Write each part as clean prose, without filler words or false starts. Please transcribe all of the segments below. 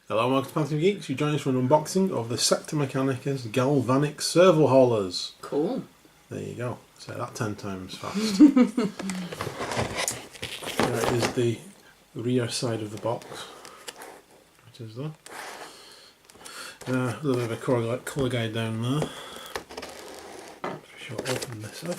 Hello, welcome to Potg Geeks. You join us for an unboxing of the Sector Mechanicus Galvanic Servohaulers. Cool. There you go. Say that 10 times fast. There is the rear side of the box. Which is there. A little bit of a colour guide down there. We shall open this up.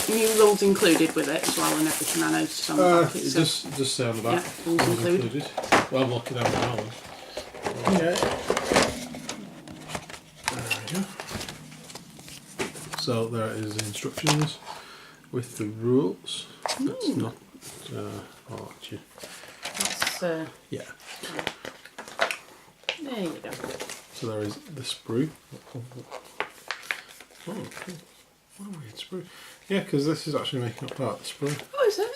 New rules included with it as well and everything I noticed on the back. It just say on the back. Yeah, rules included. Well, I'm looking at it now. Okay. There we go. So there is the instructions with the rules. It's not. I'll let you. That's, Yeah. there you go. So there is the sprue. Oh, cool. What a weird sprue. Yeah, because this is actually making up part of the sprue. Oh, is it?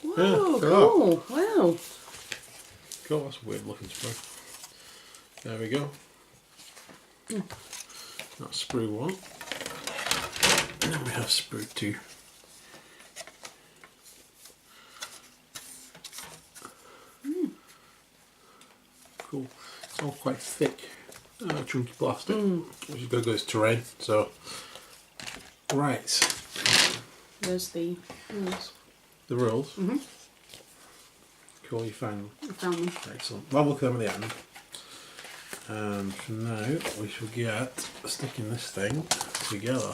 Wow, Yeah, cool. Wow. Cool, that's a weird looking sprue. There we go. That's sprue 1. And then we have sprue 2. Cool. It's all quite thick, chunky plastic, which is good because it's terrain. So, right. There's the rules. The rules. Cool, you found them. I found them. Excellent. We'll have a look at them at the end. And from now, we shall get sticking this thing together.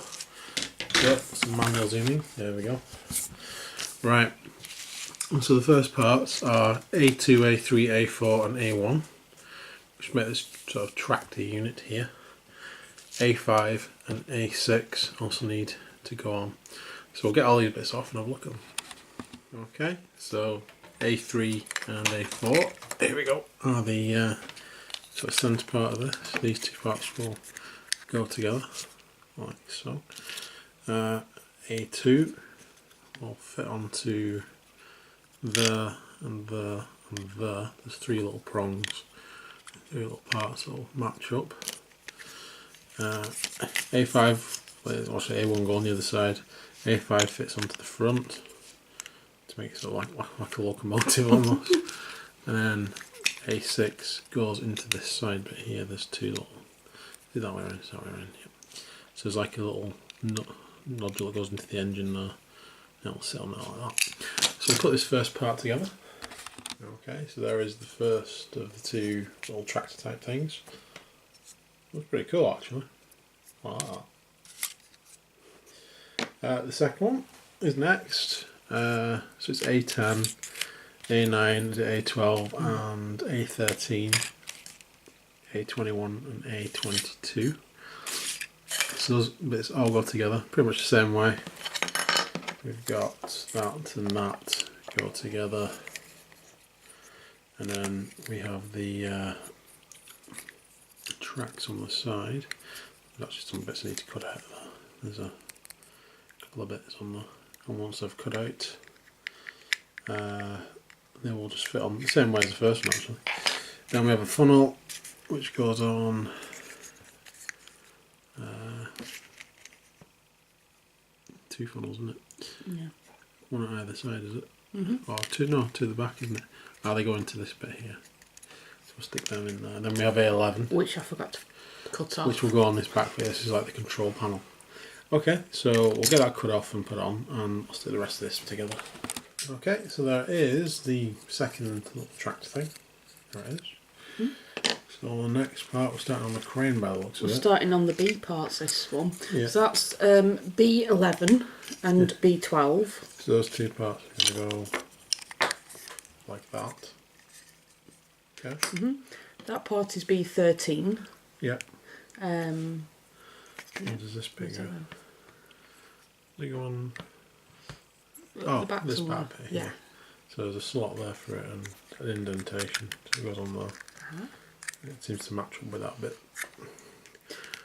Got some manual zooming. There we go. Right. So the first parts are A2, A3, A4 and A1, which make this sort of tractor unit here. A5 and A6 also need to go on. So we'll get all these bits off and have a look at them. Okay, so A3 and A4, here we go, are the sort of centre part of this. These two parts will go together, like so. A2 will fit onto there and there and there. There's 3 little prongs, 3 little parts that will match up. A5, well, actually A1 go on the other side. A5 fits onto the front to make it sort of like a locomotive almost. And then A6 goes into this side bit here. There's 2 little, is that way around, is that way around, yep. So there's like a little nodule that goes into the engine there. And it'll sit on there like that. So we'll put this first part together. Okay, so there is the first of the 2 little tractor type things. Looks pretty cool actually. Wow. The second one is next. So it's A10, A9, A12 and A13, A21 and A22. So those bits all go together pretty much the same way. We've got that and that go together. And then we have the tracks on the side. There's actually some bits I need to cut out there. There's a couple of bits on there, and once they've cut out, they will just fit on the same way as the first one actually. Then we have a funnel which goes on 2 funnels, isn't it? Yeah. One at either side, is it? Or 2, no, 2 at the back, isn't it? They go into this bit here. So we'll stick them in there. And then we have A11. Which I forgot to cut off. Which will go on this back bit. This is like the control panel. Okay, so we'll get that cut off and put on, and I'll stick the rest of this together. Okay, so there is the second little tractor thing. There it is. So the next part, we're starting on the crane by the looks of it. We're starting on the B parts this one. Yeah. So that's B11 and B12. So those 2 parts are going to go like that. Okay. That part is B13. Yeah. Yeah. What does this bit go? They go on. The This part bit here. Yeah. So there's a slot there for it and an indentation. So it goes on there. It seems to match up with that bit.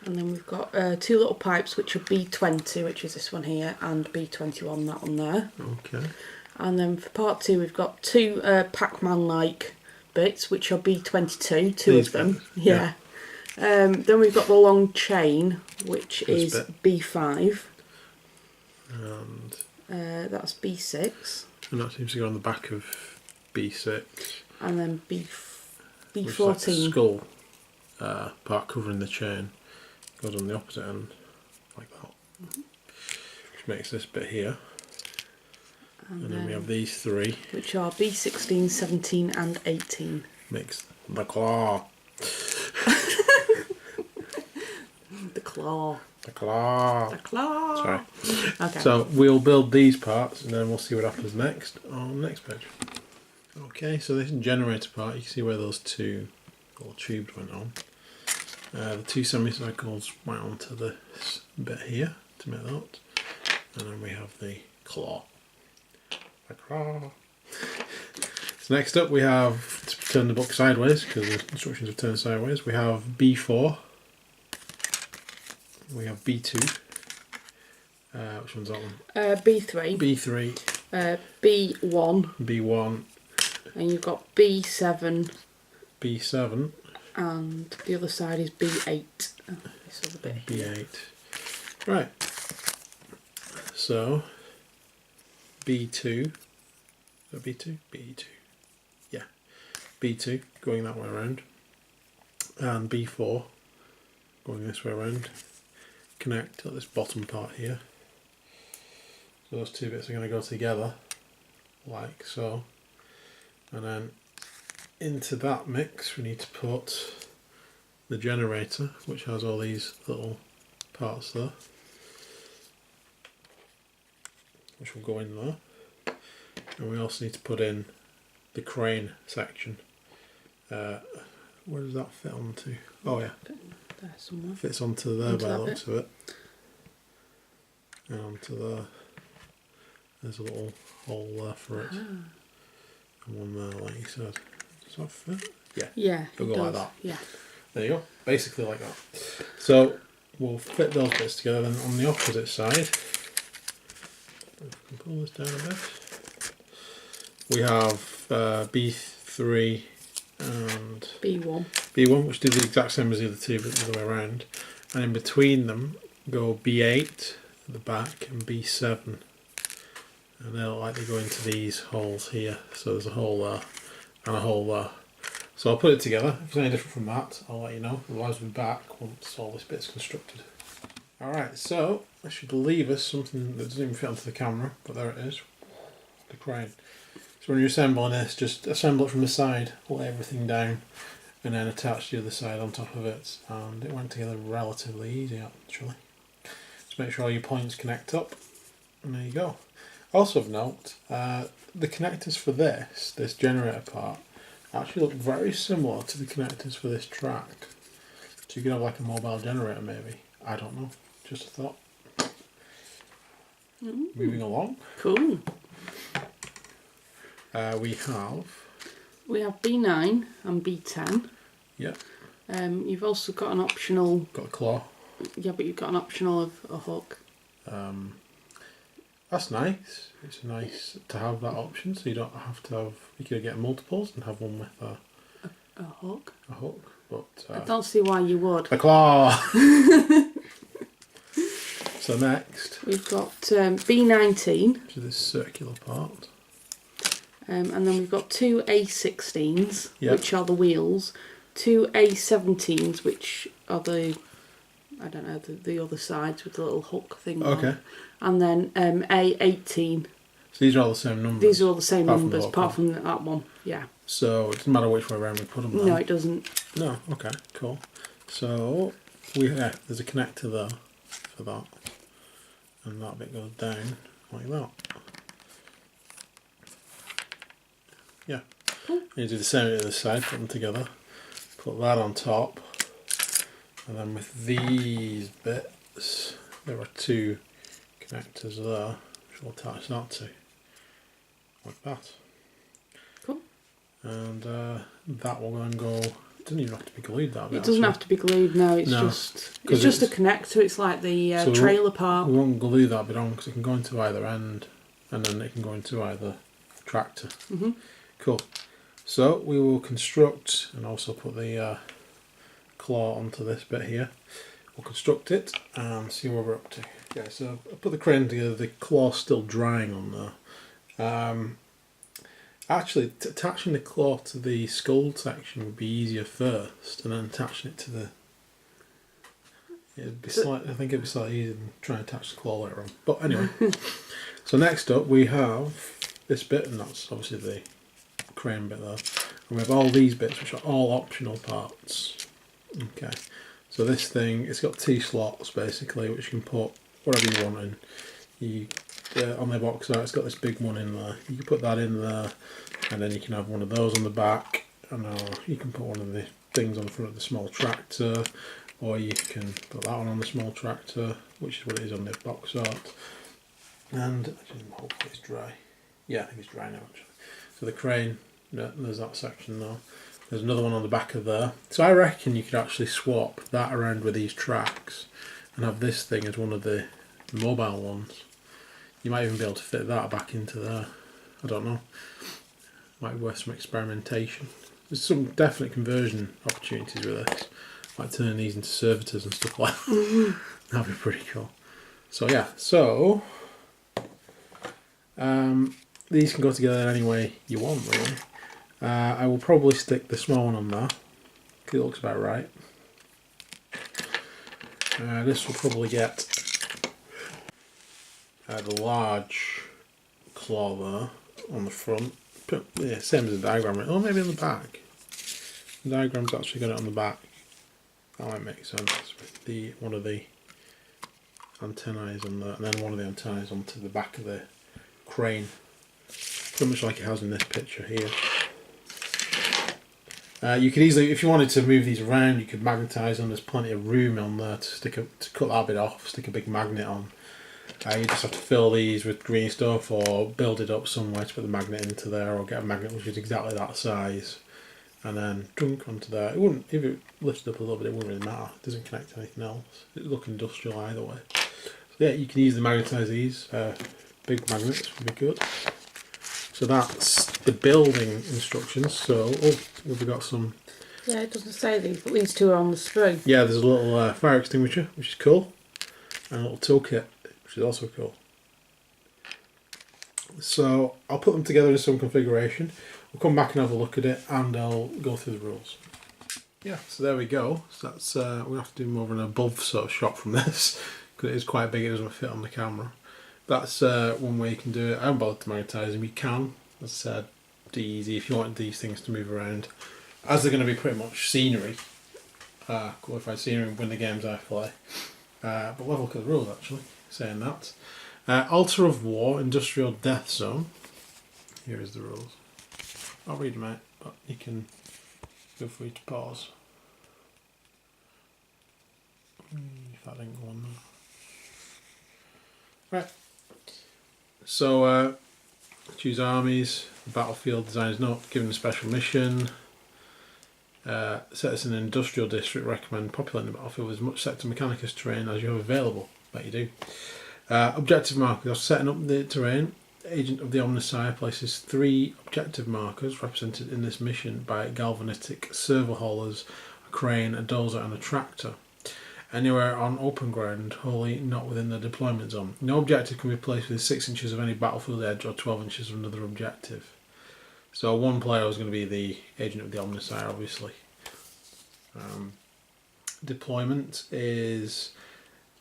And then we've got 2 little pipes which are B20, which is this one here, and B21, that one there. Okay. And then for part 2 we've got 2 Pac-Man-like bits which are B22, 2 These of them. bits, Yeah. Then we've got the long chain which is bit. B5. And That's B6. And that seems to go on the back of B6. And then B14. Which is like the skull part covering the chain. Goes on the opposite end, like that. Which makes this bit here. And then we have these three. Which are B16, 17 and 18. Makes the claw. The claw. The claw. The claw. Sorry. Okay. So we'll build these parts and then we'll see what happens next on the next page. Okay, so this generator part, you can see where those two little tubes went on. The two semicircles went onto this bit here to make that. And then we have the claw. The claw. So next up we have, to turn the book sideways, because the instructions are turned sideways, we have B4. We have B2. Which one's that one? B3. B3. B1. B1. And you've got B7. B7. And the other side is B8. Oh, this other bit here. B8. Right. So, B2. Is that B2? B2. Yeah. B2 going that way around. And B4 going this way around. Connect at this bottom part here. So those two bits are going to go together, like so. And then into that mix we need to put the generator, which has all these little parts there, which will go in there. And we also need to put in the crane section. Where does that fit onto? Oh yeah, There somewhere. fits onto there Onto by the that looks of it. And onto there. There's a little hole there for it. And one there, like you said. Does that fit? Yeah. Yeah. It'll go like that. Yeah. There you go. Basically like that. So we'll fit those bits together. Then on the opposite side, if we can pull this down a bit, we have B3 and B1. B1, which do the exact same as the other two, but the other way around. And in between them go B8 at the back and B7. And they'll likely go into these holes here. So there's a hole there and a hole there. So I'll put it together. If it's any different from that, I'll let you know. Otherwise we'll be back once all this bit's constructed. Alright, so that should leave us something that doesn't even fit onto the camera, but there it is. The crane. So when you're assembling this, just assemble it from the side, lay everything down, and then attach the other side on top of it. And it went together relatively easy actually. Just make sure all your points connect up, and there you go. Also of note, the connectors for this generator part, actually look very similar to the connectors for this track. So you could have like a mobile generator maybe. I don't know. Just a thought. Moving along. Cool. We have B9 and B10. Yep. You've also got an optional. Got a claw. Yeah, but you've got an optional of a hook. That's nice. It's nice to have that option, so you don't have to have. You could get multiples and have one with A hook. a hook. But I don't see why you would. the claw. So next, We've got B19. which is this circular part. And then we've got two A16s, Yep. which are the wheels. Two A17s, which are the, I don't know, the other sides with the little hook thing on. Okay. And then A18. So these are all the same numbers. These are all the same Apart from the numbers, local. apart from that one. Yeah. So it doesn't matter which way around we put them. No, it doesn't. No. Okay. Cool. So there's a connector there for that, and that bit goes down like that. Yeah. Cool. You do the same to the side. Put them together. Put that on top, and then with these bits, there are two connectors there, which we'll attach that to, like that. Cool. And that will then go. It doesn't even have to be glued. That bit, It doesn't have to be glued. No, it's No, just a connector. It's like the So trailer part. We won't glue that bit on because it can go into either end, and then it can go into either tractor. Cool. So we will construct and also put the claw onto this bit here. we'll construct it and see where we're up to. Okay, so I put the crane together, the claw's still drying on there. Actually, attaching the claw to the skull section would be easier first, and then attaching it to the... It'd be I think it'd be slightly easier than trying to attach the claw later on. But anyway, so next up we have this bit, and that's obviously the crane bit there. And we have all these bits, which are all optional parts. Okay, so this thing, it's got T-slots basically, which you can put whatever you want in. On the box art, it's got this big one in there. You can put that in there, and then you can have one of those on the back, and you can put one of the things on the front of the small tractor, or you can put that one on the small tractor, which is what it is on the box art. And actually, hopefully it's dry. Yeah, I think it's dry now actually. So the crane, there's that section there. There's another one on the back of there. So I reckon you could actually swap that around with these tracks and have this thing as one of the mobile ones. You might even be able to fit that back into there. I don't know. Might be worth some experimentation. There's some definite conversion opportunities with this. Like turning these into servitors and stuff like that. That'd be pretty cool. So yeah, these can go together any way you want really. I will probably stick the small one on there, because it looks about right. This will probably get the large claw there on the front. Yeah, same as the diagram, or maybe on the back. The diagram's actually got it on the back. That might make sense with one of the antennae on there, and then one of the antennae onto the back of the crane, pretty much like it has in this picture here. You could easily, if you wanted to move these around, you could magnetise them. There's plenty of room on there to cut that bit off, stick a big magnet on. You just have to fill these with green stuff, or build it up somewhere to put the magnet into there, or get a magnet which is exactly that size, and then dunk onto there. It wouldn't, if it lifted up a little bit, it wouldn't really matter. It doesn't connect to anything else. It would look industrial either way. So yeah, you can easily magnetise these. Big magnets would be good. So that's the building instructions. So we've got some. Yeah, it doesn't say these, but these two are on the sprue. Yeah, there's a little fire extinguisher, which is cool, and a little toolkit, which is also cool. So I'll put them together in some configuration. We'll come back and have a look at it, and I'll go through the rules. Yeah, so there we go. So that's we'll have to do more of an above sort of shot from this, because it is quite big. It doesn't fit on the camera. That's one way you can do it. I haven't bothered to magnetise them. You can, as I said, easy if you want these things to move around, as they're going to be pretty much scenery, qualified scenery when the games I play. But we'll have a look at the rules actually, saying that. Altar of War, Industrial Death Zone. Here is the rules. I'll read them out, but you can feel free to pause. If that didn't go on there. Right. So, choose armies. The battlefield design is not given a special mission. Set us in an industrial district. Recommend populating the battlefield with as much sector mechanicus terrain as you have available. Bet you do. Objective markers. Setting up the terrain. The agent of the Omnissiah places 3 objective markers represented in this mission by Galvanic Servohaulers, a crane, a dozer, and a tractor. Anywhere on open ground, wholly not within the deployment zone. No objective can be placed within 6 inches of any battlefield edge or 12 inches of another objective. So one player is going to be the agent of the Omnissiah, obviously. Deployment is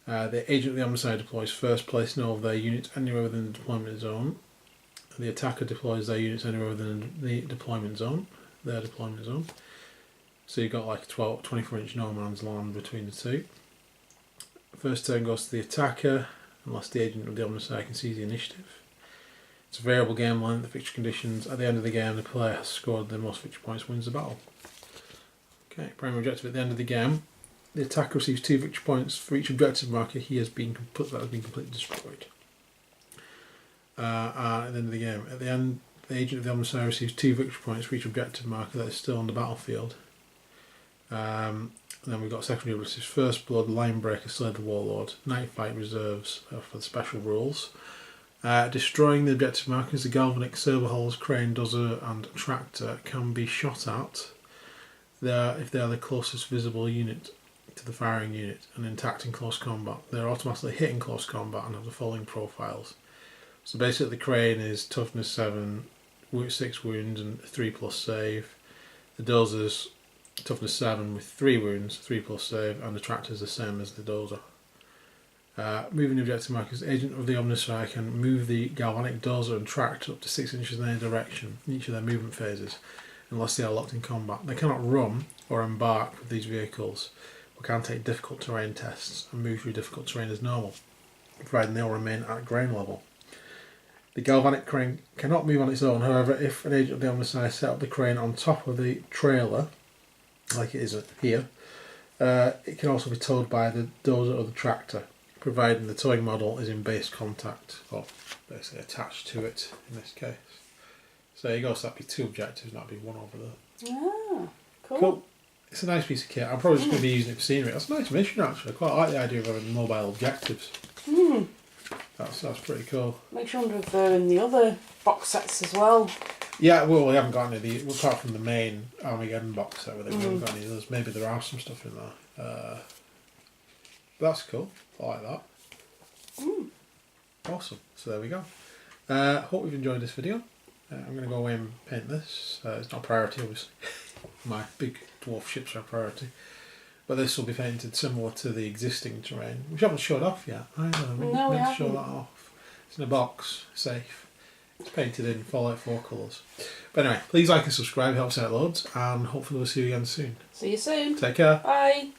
the agent of the Omnissiah deploys first, placing all of their units anywhere within the deployment zone. The attacker deploys their units anywhere within the deployment zone, their deployment zone. So you've got like a 24-inch no man's land between the two. First turn goes to the attacker, unless the agent of the Omnissiah can seize the initiative. It's a variable game length, the fixture conditions. At the end of the game, the player has scored the most fixture points, wins the battle. Okay, primary objective at the end of the game. The attacker receives 2 victory points for each objective marker that has been completely destroyed. At the end of the game, at the end, the agent of the Omnissiah receives 2 victory points for each objective marker that is still on the battlefield. Then we've got secondary abilities: First Blood, Line Breaker, Slay the Warlord, Night Fight reserves for the special rules. Destroying the objective markers, the Galvanic, Servohaulers, Crane, Dozer, and Tractor can be shot at if they are the closest visible unit to the firing unit and intact in close combat. They're automatically hit in close combat and have the following profiles. So basically the crane is toughness 7, 6 wounds and 3+ save. The dozer's toughness 7 with 3 wounds, 3+ save, and the tractor's the same as the dozer. Moving the objective markers, agent of the Omnisphere can move the galvanic dozer and tractor up to 6 inches in any direction in each of their movement phases, unless they are locked in combat. They cannot run or embark with these vehicles, but can take difficult terrain tests and move through difficult terrain as normal, providing they will remain at ground level. The galvanic crane cannot move on its own, however, if an agent of the Omnisphere set up the crane on top of the trailer, like it is here, it can also be towed by the dozer or the tractor, providing the towing model is in base contact, or basically attached to it in this case. So there you go, so that'd be 2 objectives, and that'd be 1 over there. Ah, cool. Cool. It's a nice piece of kit. I'm probably just going to be using it for scenery. That's a nice mission actually. I quite like the idea of having mobile objectives. That's pretty cool. Makes you wonder if they're in the other box sets as well. Yeah, well, we haven't got any of the, apart from the main Armageddon box set with it, we haven't got any of those. Maybe there are some stuff in there. That's cool. I like that. Awesome. So there we go. Hope you've enjoyed this video. I'm going to go away and paint this. It's not a priority, obviously. My big dwarf ships are a priority. But this will be painted similar to the existing terrain, which I haven't showed off yet. I know, we haven't show that off. It's in a box, safe. It's painted in Fallout 4 colours. But anyway, please like and subscribe, it helps out loads, and hopefully we'll see you again soon. See you soon. Take care. Bye.